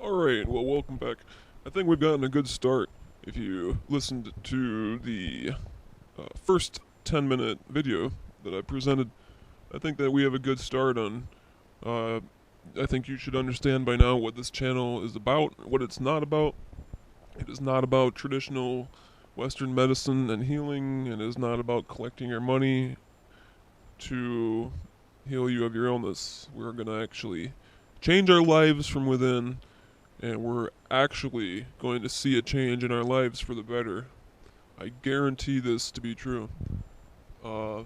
Alright, well, welcome back. I think we've gotten a good start. If you listened to the first 10-minute video that I presented, I think that we have a good start on. Uh, I think you should understand by now what this channel is about, what it's not about. It is not about traditional Western medicine and healing. It is not about collecting your money to heal you of your illness. We're going to actually change our lives from within, and we're actually going to see a change in our lives for the better. I guarantee this to be true. Uh,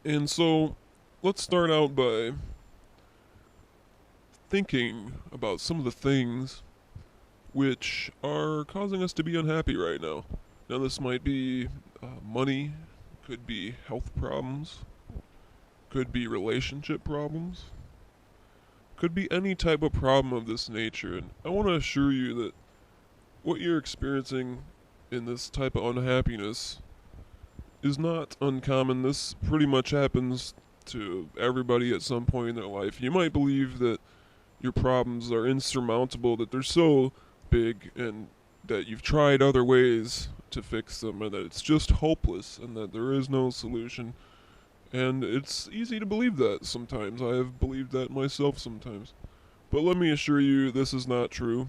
and so, let's start out by thinking about some of the things which are causing us to be unhappy right now. Now, this might be money, could be health problems, could be relationship problems, could be any type of problem of this nature. And I want to assure you that what you're experiencing in this type of unhappiness is not uncommon. This pretty much happens to everybody at some point in their life. You might believe that your problems are insurmountable, that they're so big, and that you've tried other ways to fix them, and that it's just hopeless, and that there is no solution. And it's easy to believe that sometimes. I have believed that myself sometimes. But let me assure you, this is not true.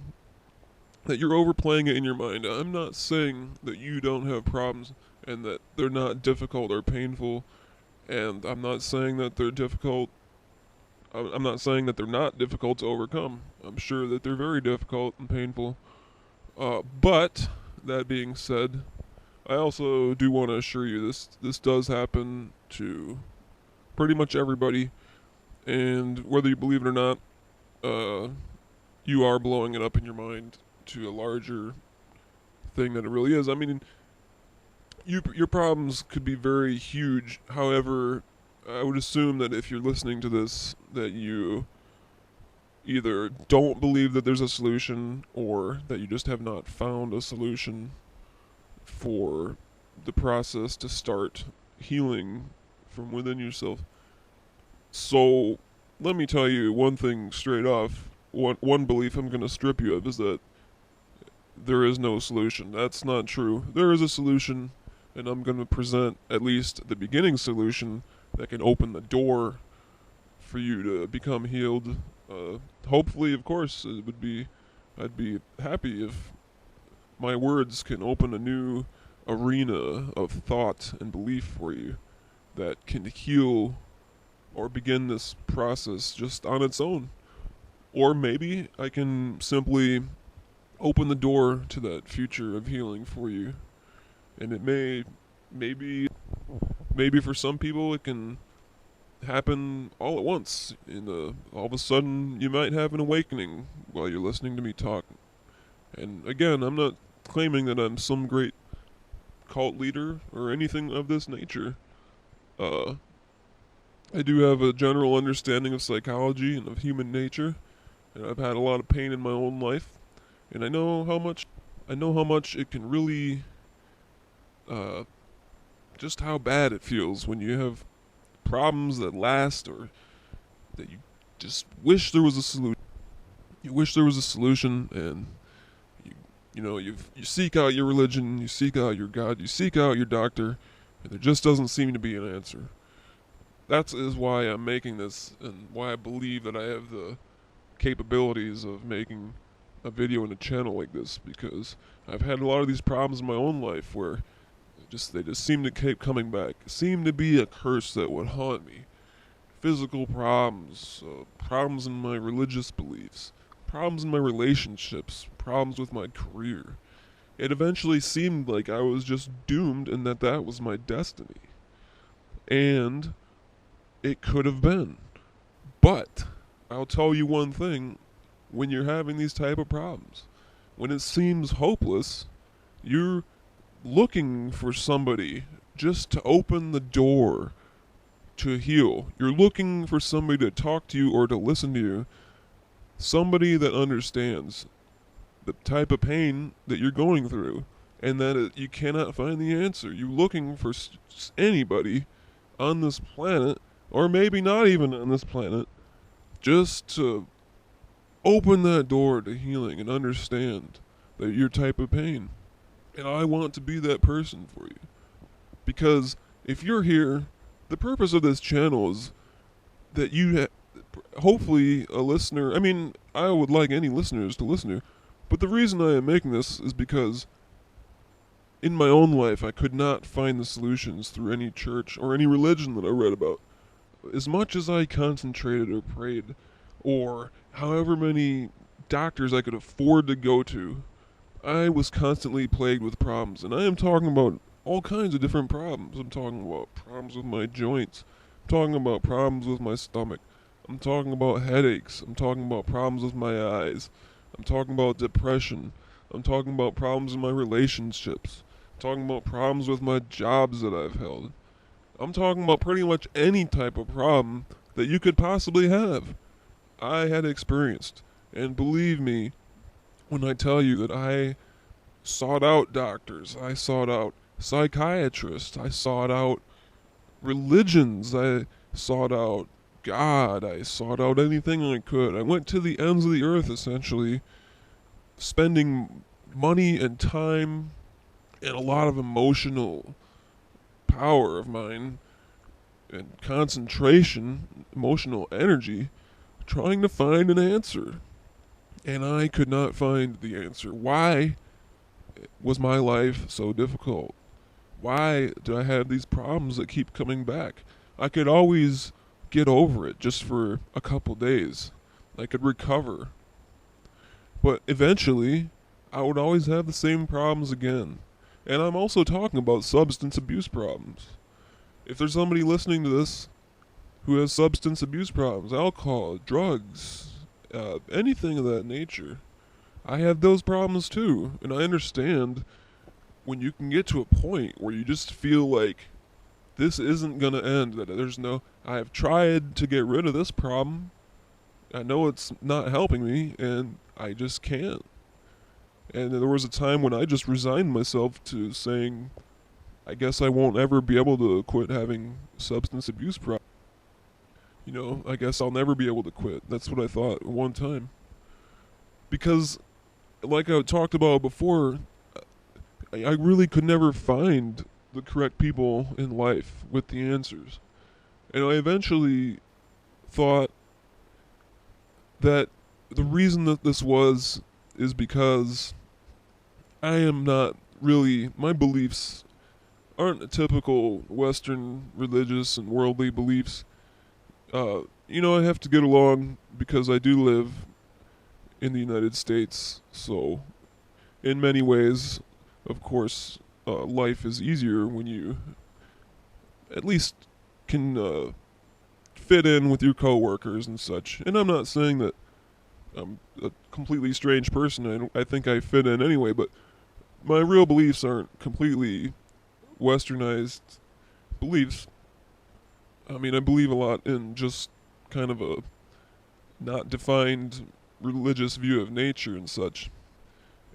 That you're overplaying it in your mind. I'm not saying that you don't have problems and that they're not difficult or painful. And I'm not saying that they're difficult. I'm not saying that they're not difficult to overcome. I'm sure that they're very difficult and painful. But, that being said, I also do want to assure you this does happen to pretty much everybody, and whether you believe it or not, you are blowing it up in your mind to a larger thing than it really is. I mean, your problems could be very huge. However, I would assume that if you're listening to this, that you either don't believe that there's a solution, or that you just have not found a solution for the process to start healing from within yourself. So, let me tell you one thing straight off. One belief I'm going to strip you of is that there is no solution. That's not true. There is a solution, and I'm going to present at least the beginning solution that can open the door for you to become healed. Hopefully, of course, I'd be happy if my words can open a new arena of thought and belief for you that can heal or begin this process just on its own. Or maybe I can simply open the door to that future of healing for you. And it maybe for some people it can happen all at once. All of a sudden you might have an awakening while you're listening to me talk. And again, I'm not claiming that I'm some great cult leader or anything of this nature. I do have a general understanding of psychology and of human nature, and I've had a lot of pain in my own life, and I know how much it can really, just how bad it feels when you have problems that last, or that you just wish there was a solution. You wish there was a solution, and you seek out your religion, you seek out your God, you seek out your doctor, and there just doesn't seem to be an answer. That is why I'm making this, and why I believe that I have the capabilities of making a video and a channel like this, because I've had a lot of these problems in my own life where they just seem to keep coming back. Seem to be a curse that would haunt me. Physical problems, problems in my religious beliefs, problems in my relationships, problems with my career. It eventually seemed like I was just doomed, and that was my destiny. And it could have been. But I'll tell you one thing: when you're having these type of problems, when it seems hopeless, you're looking for somebody just to open the door to heal. You're looking for somebody to talk to you or to listen to you. Somebody that understands the type of pain that you're going through, and that you cannot find the answer. You're looking for anybody on this planet, or maybe not even on this planet, just to open that door to healing and understand that your type of pain. And I want to be that person for you. Because if you're here, the purpose of this channel is that hopefully a listener, I mean, I would like any listeners to listen here, but the reason I am making this is because in my own life I could not find the solutions through any church or any religion that I read about. As much as I concentrated or prayed, or however many doctors I could afford to go to, I was constantly plagued with problems. And I am talking about all kinds of different problems. I'm talking about problems with my joints. I'm talking about problems with my stomach. I'm talking about headaches. I'm talking about problems with my eyes. I'm talking about depression. I'm talking about problems in my relationships. I'm talking about problems with my jobs that I've held. I'm talking about pretty much any type of problem that you could possibly have. I had experienced. And believe me when I tell you that I sought out doctors, I sought out psychiatrists, I sought out religions, I sought out God, I sought out anything I could. I went to the ends of the earth, essentially, spending money and time and a lot of emotional power of mine and concentration, emotional energy, trying to find an answer. And I could not find the answer. Why was my life so difficult? Why do I have these problems that keep coming back? I could always get over it just for a couple days. I could recover. But eventually, I would always have the same problems again. And I'm also talking about substance abuse problems. If there's somebody listening to this who has substance abuse problems, alcohol, drugs, anything of that nature, I have those problems too. And I understand when you can get to a point where you just feel like this isn't going to end, that I have tried to get rid of this problem. I know it's not helping me, and I just can't. And there was a time when I just resigned myself to saying, I guess I won't ever be able to quit having substance abuse problems. You know, I guess I'll never be able to quit. That's what I thought at one time. Because, like I talked about before, I really could never find the correct people in life with the answers. And I eventually thought that the reason that this is because I am not really, my beliefs aren't typical Western religious and worldly beliefs. You know, I have to get along because I do live in the United States, so in many ways, of course, life is easier when you at least can fit in with your coworkers and such. And I'm not saying that I'm a completely strange person. I think I fit in anyway, but my real beliefs aren't completely westernized beliefs. I mean, I believe a lot in just kind of a not defined religious view of nature and such.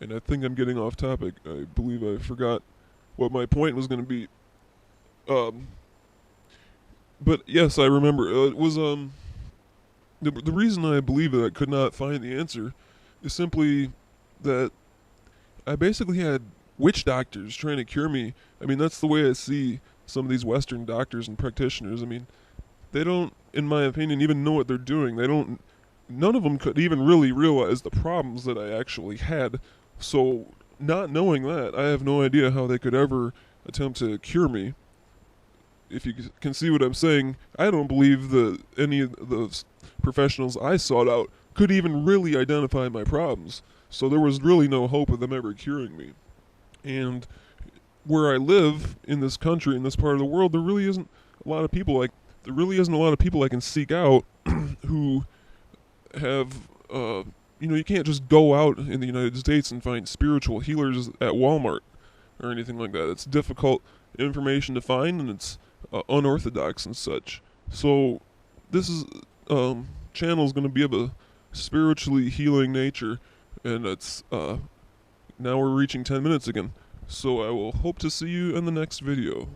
And I think I'm getting off topic. I believe I forgot what my point was going to be. But yes, I remember. It was the reason I believe that I could not find the answer is simply that I basically had witch doctors trying to cure me. I mean, that's the way I see some of these Western doctors and practitioners. I mean, they don't, in my opinion, even know what they're doing. None of them could even really realize the problems that I actually had. So, not knowing that, I have no idea how they could ever attempt to cure me. If you can see what I'm saying, I don't believe that any of the professionals I sought out could even really identify my problems. So there was really no hope of them ever curing me. And where I live in this country, in this part of the world, there really isn't a lot of people I can seek out who have, you can't just go out in the United States and find spiritual healers at Walmart or anything like that. It's difficult information to find, and it's unorthodox and such. So this channel is going to be of a spiritually healing nature, and it's now we're reaching 10 minutes again. So I will hope to see you in the next video.